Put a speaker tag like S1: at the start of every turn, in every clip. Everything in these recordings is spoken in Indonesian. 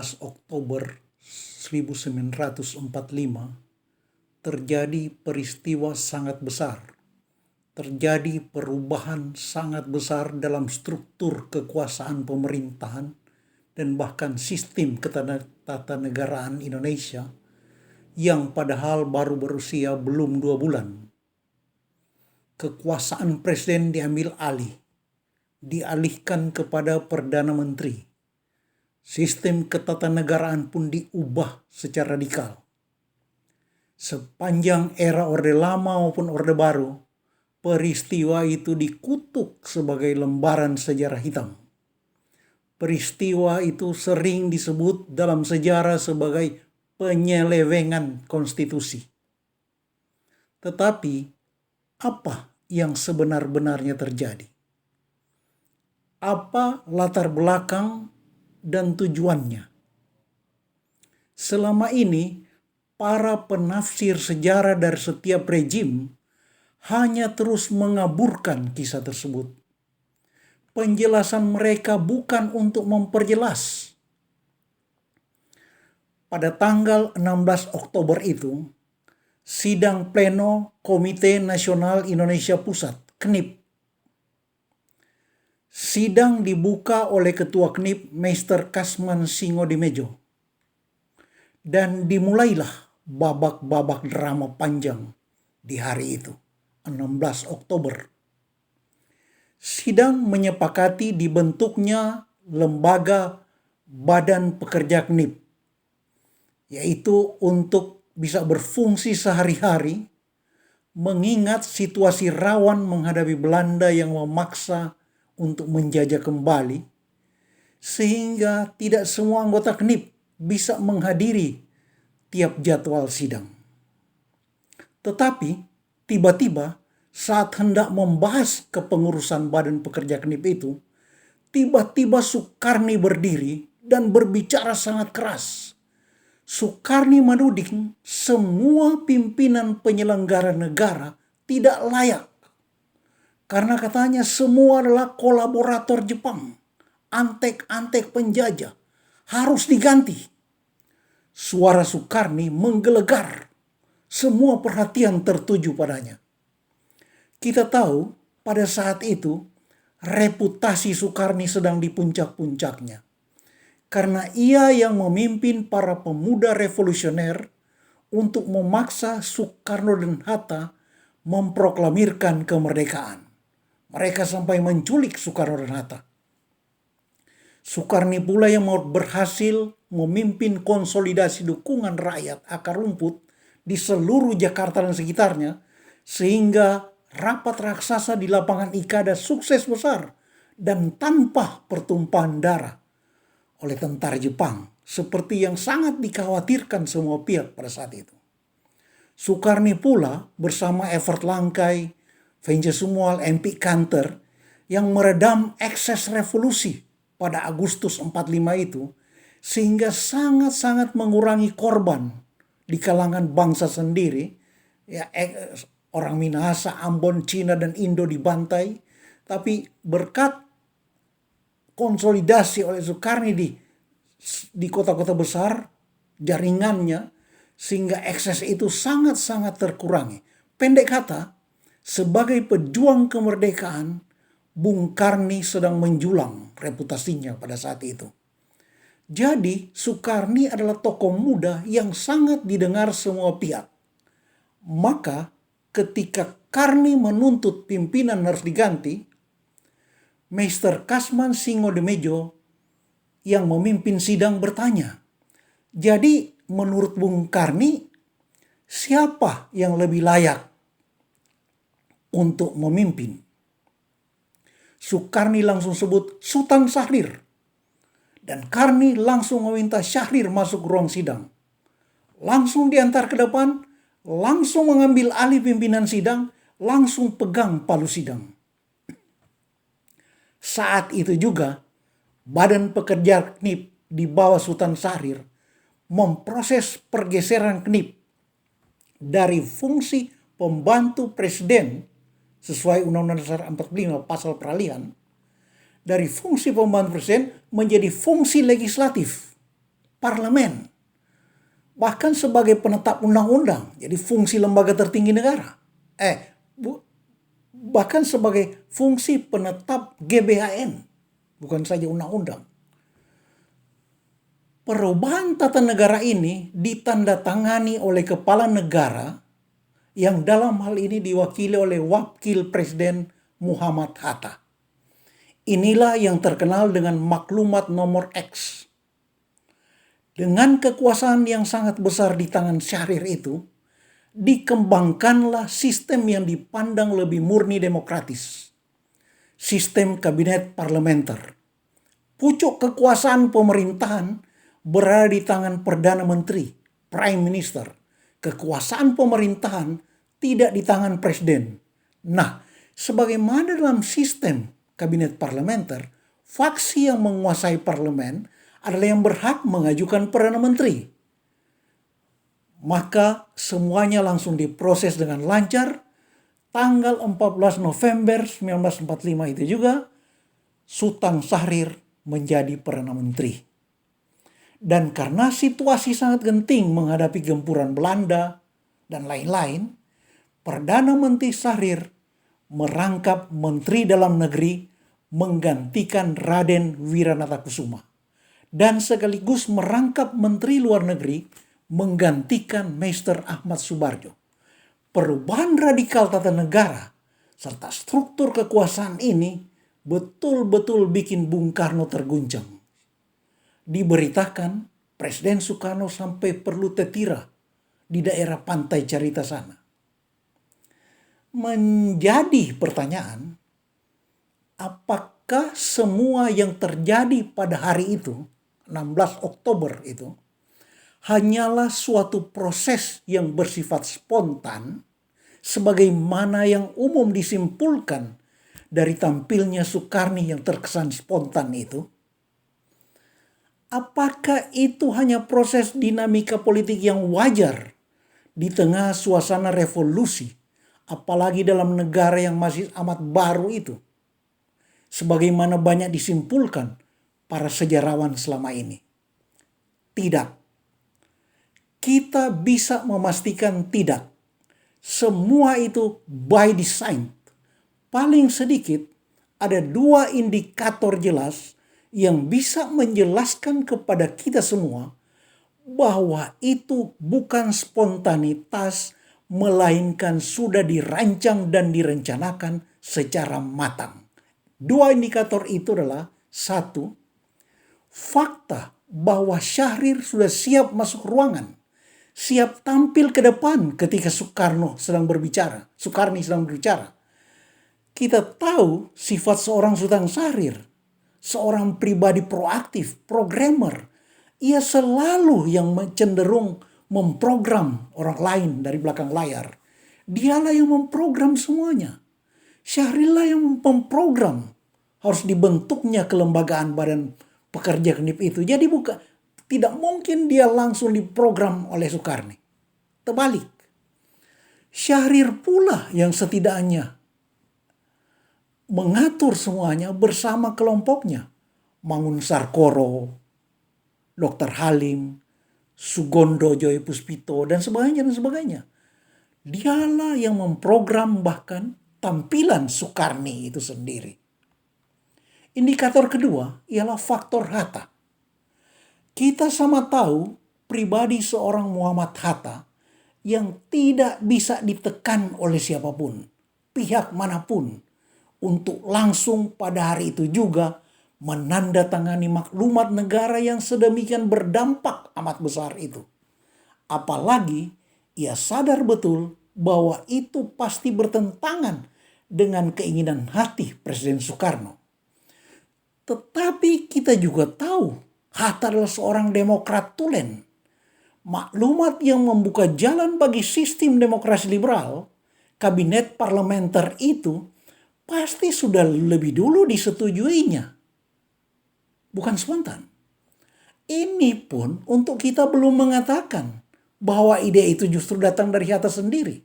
S1: 16 Oktober 1945 terjadi peristiwa sangat besar. Terjadi perubahan sangat besar dalam struktur kekuasaan pemerintahan dan bahkan sistem ketatanegaraan Indonesia yang padahal baru berusia belum 2 bulan. Kekuasaan presiden diambil alih, dialihkan kepada Perdana Menteri. Sistem ketatanegaraan pun diubah secara radikal. Sepanjang era Orde Lama maupun Orde Baru, peristiwa itu dikutuk sebagai lembaran sejarah hitam. Peristiwa itu sering disebut dalam sejarah sebagai penyelewengan konstitusi. Tetapi, apa yang sebenar-benarnya terjadi? Apa latar belakang dan tujuannya? Selama ini, para penafsir sejarah dari setiap rejim hanya terus mengaburkan kisah tersebut. Penjelasan mereka bukan untuk memperjelas. Pada tanggal 16 Oktober itu, sidang pleno Komite Nasional Indonesia Pusat, KNIP. Sidang dibuka oleh Ketua KNIP, Meister Kasman Singodimedjo. Dan dimulailah babak-babak drama panjang di hari itu, 16 Oktober. Sidang menyepakati dibentuknya lembaga Badan Pekerja KNIP, yaitu untuk bisa berfungsi sehari-hari, mengingat situasi rawan menghadapi Belanda yang memaksa untuk menjajah kembali, sehingga tidak semua anggota KNIP bisa menghadiri tiap jadwal sidang. Tetapi tiba-tiba saat hendak membahas kepengurusan Badan Pekerja KNIP itu, tiba-tiba Sukarni berdiri dan berbicara sangat keras. Sukarni menuding semua pimpinan penyelenggara negara tidak layak. Karena katanya semua adalah kolaborator Jepang, antek-antek penjajah, harus diganti. Suara Sukarni menggelegar, semua perhatian tertuju padanya. Kita tahu pada saat itu reputasi Sukarni sedang di puncak-puncaknya. Karena ia yang memimpin para pemuda revolusioner untuk memaksa Soekarno dan Hatta memproklamirkan kemerdekaan. Mereka sampai menculik Soekarno dan Hatta. Sukarni pula yang berhasil memimpin konsolidasi dukungan rakyat akar rumput di seluruh Jakarta dan sekitarnya, sehingga rapat raksasa di lapangan Ikada sukses besar dan tanpa pertumpahan darah oleh tentara Jepang, seperti yang sangat dikhawatirkan semua pihak pada saat itu. Sukarni pula bersama Evert Langkai, Venje Sumual, MP Kanter yang meredam ekses revolusi pada Agustus 45 itu, sehingga sangat-sangat mengurangi korban di kalangan bangsa sendiri. Ya, orang Minahasa, Ambon, Cina, dan Indo dibantai, tapi berkat konsolidasi oleh Sukarni di kota-kota besar, jaringannya, sehingga ekses itu sangat-sangat terkurangi. Pendek kata, sebagai pejuang kemerdekaan, Bung Karni sedang menjulang reputasinya pada saat itu. Jadi, Sukarni adalah tokoh muda yang sangat didengar semua pihak. Maka, ketika Karni menuntut pimpinan harus diganti, Meister Kasman Singodimedjo yang memimpin sidang bertanya, jadi menurut Bung Karni, siapa yang lebih layak untuk memimpin? Sukarni langsung sebut Sultan Syahrir. Dan Karni langsung meminta Syahrir masuk ruang sidang. Langsung diantar ke depan, langsung mengambil alih pimpinan sidang, langsung pegang palu sidang. Saat itu juga, Badan Pekerja KNIP di bawah Sultan Syahrir memproses pergeseran KNIP dari fungsi pembantu presiden sesuai Undang-Undang Dasar 45 pasal peralihan, dari fungsi pembantu presiden menjadi fungsi legislatif parlemen, bahkan sebagai penetap undang-undang, jadi fungsi lembaga tertinggi negara. Bahkan sebagai fungsi penetap GBHN, bukan saja undang-undang. Perubahan tata negara ini ditandatangani oleh kepala negara yang dalam hal ini diwakili oleh Wakil Presiden Muhammad Hatta. Inilah yang terkenal dengan Maklumat Nomor X. Dengan kekuasaan yang sangat besar di tangan Syahrir itu, dikembangkanlah sistem yang dipandang lebih murni demokratis. Sistem kabinet parlementer. Pucuk kekuasaan pemerintahan berada di tangan Perdana Menteri, Prime Minister. Kekuasaan pemerintahan tidak di tangan Presiden. Nah, sebagaimana dalam sistem kabinet parlementer, faksi yang menguasai parlemen adalah yang berhak mengajukan Perdana Menteri. Maka semuanya langsung diproses dengan lancar. Tanggal 14 November 1945 itu juga, Sultan Syahrir menjadi Perdana Menteri. Dan karena situasi sangat genting menghadapi gempuran Belanda dan lain-lain, Perdana Menteri Syahrir merangkap Menteri Dalam Negeri menggantikan Raden Wiranata-Kusuma. Dan sekaligus merangkap Menteri Luar Negeri menggantikan Meister Ahmad Subarjo. Perubahan radikal tata negara serta struktur kekuasaan ini betul-betul bikin Bung Karno terguncang. Diberitakan Presiden Soekarno sampai perlu tetira di daerah pantai Carita sana. Menjadi pertanyaan, apakah semua yang terjadi pada hari itu, 16 Oktober itu, hanyalah suatu proses yang bersifat spontan, sebagaimana yang umum disimpulkan dari tampilnya Soekarni yang terkesan spontan itu? Apakah itu hanya proses dinamika politik yang wajar di tengah suasana revolusi, apalagi dalam negara yang masih amat baru itu? Sebagaimana banyak disimpulkan para sejarawan selama ini. Tidak. Kita bisa memastikan tidak. Semua itu by design. Paling sedikit ada 2 indikator jelas yang bisa menjelaskan kepada kita semua bahwa itu bukan spontanitas, melainkan sudah dirancang dan direncanakan secara matang. 2 indikator itu adalah: 1, fakta bahwa Syahrir sudah siap masuk ruangan, siap tampil ke depan ketika Soekarni sedang berbicara. Kita tahu sifat seorang Sultan Syahrir, seorang pribadi proaktif, programmer. Ia selalu yang cenderung memprogram orang lain dari belakang layar. Dialah yang memprogram semuanya. Syahrirlah yang memprogram harus dibentuknya kelembagaan Badan Pekerja Knip itu. Jadi tidak mungkin dia langsung diprogram oleh Soekarni. Terbalik. Syahrir pula yang setidaknya mengatur semuanya bersama kelompoknya. Mangun Sarkoro, Dr. Halim, Sugondo Joyo Puspito, dan sebagainya. Dialah yang memprogram bahkan tampilan Soekarni itu sendiri. Indikator kedua ialah faktor Hatta. Kita sama tahu pribadi seorang Muhammad Hatta yang tidak bisa ditekan oleh siapapun, pihak manapun, untuk langsung pada hari itu juga menandatangani maklumat negara yang sedemikian berdampak amat besar itu. Apalagi ia sadar betul bahwa itu pasti bertentangan dengan keinginan hati Presiden Soekarno. Tetapi kita juga tahu Hatta adalah seorang demokrat tulen. Maklumat yang membuka jalan bagi sistem demokrasi liberal, kabinet parlementer itu pasti sudah lebih dulu disetujuinya. Bukan spontan. Ini pun untuk kita belum mengatakan bahwa ide itu justru datang dari Hatta sendiri.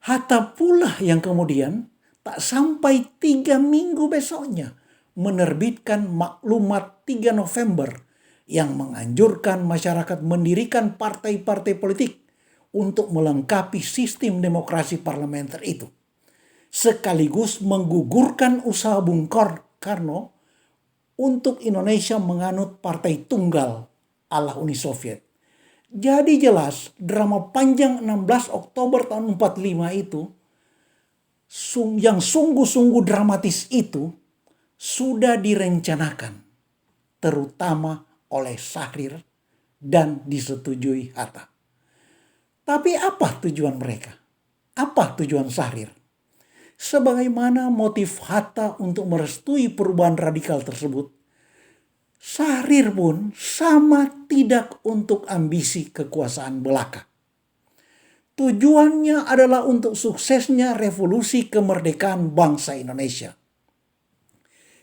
S1: Hatta pula yang kemudian tak sampai 3 minggu besoknya menerbitkan maklumat 3 November yang menganjurkan masyarakat mendirikan partai-partai politik untuk melengkapi sistem demokrasi parlementer itu, sekaligus menggugurkan usaha Bung Karno untuk Indonesia menganut partai tunggal ala Uni Soviet. Jadi jelas drama panjang 16 Oktober tahun 45 itu, yang sungguh-sungguh dramatis itu, sudah direncanakan terutama oleh Syahrir dan disetujui Hatta. Tapi apa tujuan mereka? Apa tujuan Syahrir? Sebagaimana motif Hatta untuk merestui perubahan radikal tersebut, Syahrir pun sama tidak untuk ambisi kekuasaan belaka. Tujuannya adalah untuk suksesnya revolusi kemerdekaan bangsa Indonesia.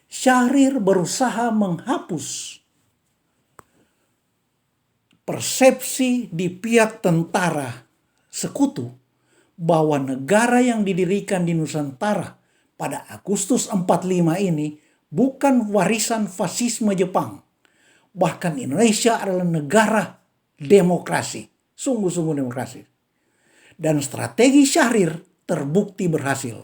S1: Syahrir berusaha menghapus persepsi di pihak tentara sekutu bahwa negara yang didirikan di Nusantara pada Agustus 45 ini bukan warisan fasisme Jepang. Bahkan Indonesia adalah negara demokrasi, sungguh-sungguh demokrasi. Dan strategi Syahrir terbukti berhasil.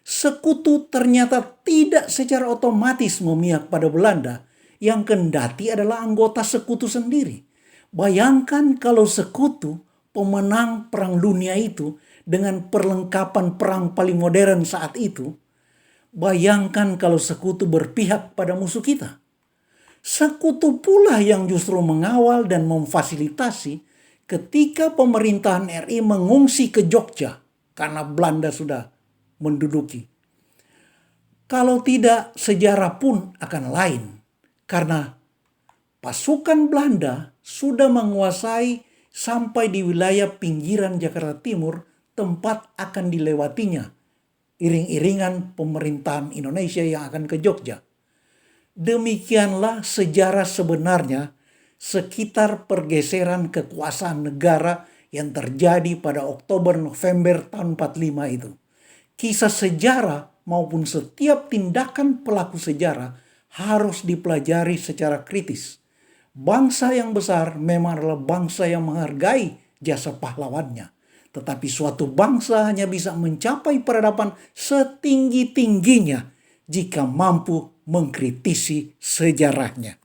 S1: Sekutu ternyata tidak secara otomatis memihak pada Belanda, yang kendati adalah anggota sekutu sendiri. Bayangkan kalau sekutu, pemenang perang dunia itu, dengan perlengkapan perang paling modern saat itu, bayangkan kalau sekutu berpihak pada musuh kita. Sekutu pula yang justru mengawal dan memfasilitasi ketika pemerintahan RI mengungsi ke Jogja karena Belanda sudah menduduki. Kalau tidak, sejarah pun akan lain, karena pasukan Belanda sudah menguasai sampai di wilayah pinggiran Jakarta Timur, tempat akan dilewatinya iring-iringan pemerintahan Indonesia yang akan ke Jogja. Demikianlah sejarah sebenarnya sekitar pergeseran kekuasaan negara yang terjadi pada Oktober-November tahun 45 itu. Kisah sejarah maupun setiap tindakan pelaku sejarah harus dipelajari secara kritis. Bangsa yang besar memang adalah bangsa yang menghargai jasa pahlawannya. Tetapi suatu bangsa hanya bisa mencapai peradaban setinggi-tingginya jika mampu mengkritisi sejarahnya.